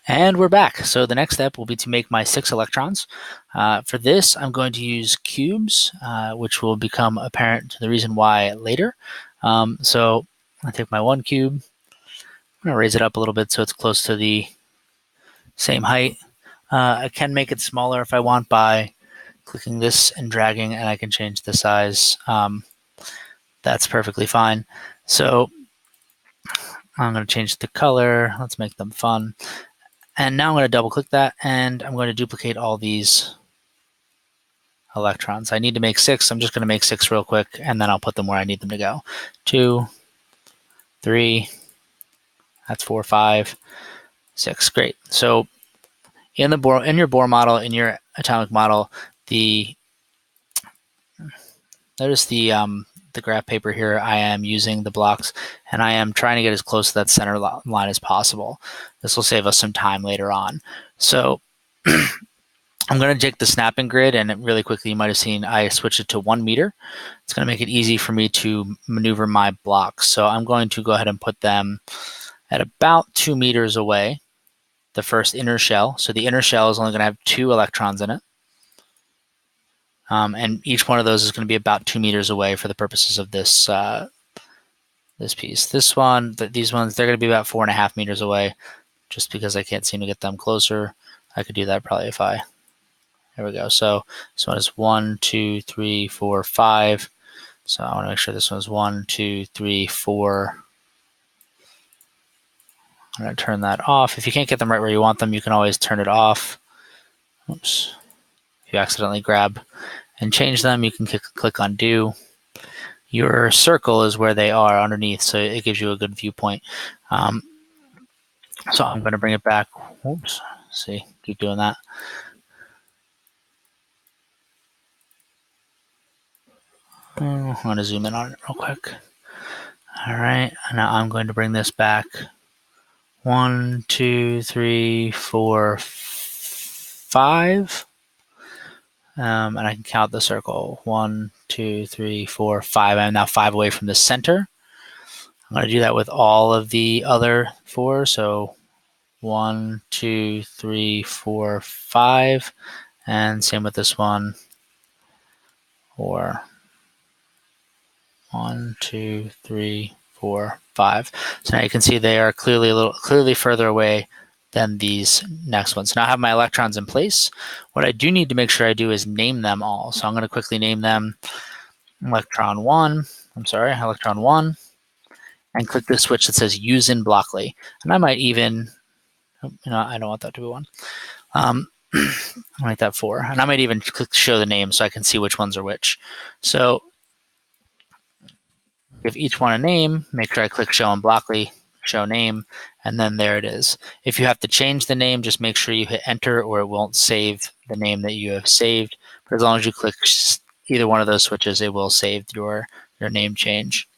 And we're back. So the next step will be to make my 6 electrons. For this, I'm going to use cubes, which will become apparent to the reason why later. So I take my 1 cube. I'm going to raise it up a little bit so it's close to the same height. I can make it smaller if I want by clicking this and dragging, and I can change the size. That's perfectly fine. So I'm going to change the color. Let's make them fun. And now I'm going to double click that, and I'm going to duplicate all these electrons. I need to make 6. I'm just going to make 6 real quick, and then I'll put them where I need them to go. 2, 3, that's 4, 5, 6. Great. So in your Bohr model, in your atomic model, notice the graph paper here. I am using the blocks, and I am trying to get as close to that center line as possible. This will save us some time later on. So I'm going to take the snapping grid, and really quickly, you might have seen I switched it to 1 meter. It's going to make it easy for me to maneuver my blocks. So I'm going to go ahead and put them at about 2 meters away, the first inner shell. So the inner shell is only going to have 2 electrons in it. And each one of those is going to be about 2 meters away for the purposes of this this piece. These ones, they're going to be about 4.5 meters away, just because I can't seem to get them closer. I could do that probably if I. There we go. So this one is 1, 2, 3, 4, 5. So I want to make sure this one is 1, 2, 3, 4. I'm going to turn that off. If you can't get them right where you want them, you can always turn it off. Oops. If you accidentally grab and change them, you can click undo. Your circle is where they are underneath, so it gives you a good viewpoint. So I'm going to bring it back. Oops. See, keep doing that. I'm going to zoom in on it real quick. All right, now I'm going to bring this back. 1, 2, 3, 4, 5. And I can count the circle. 1, 2, 3, 4, 5. I'm now 5 away from the center. I'm going to do that with all of the other 4. So 1, 2, 3, 4, 5. And same with this one. 4. 1, 2, 3, 4, 5. So now you can see they are clearly further away than these next ones. Now I have my electrons in place. What I do need to make sure I do is name them all. So I'm going to quickly name them electron 1, and click the switch that says use in Blockly. And I might even, I don't want that to be 1. I'll make that 4. And I might even click show the name so I can see which ones are which. So give each one a name, make sure I click show in Blockly, show name, and then there it is. If you have to change the name, just make sure you hit enter or it won't save the name that you have saved. But as long as you click either one of those switches, it will save your name change.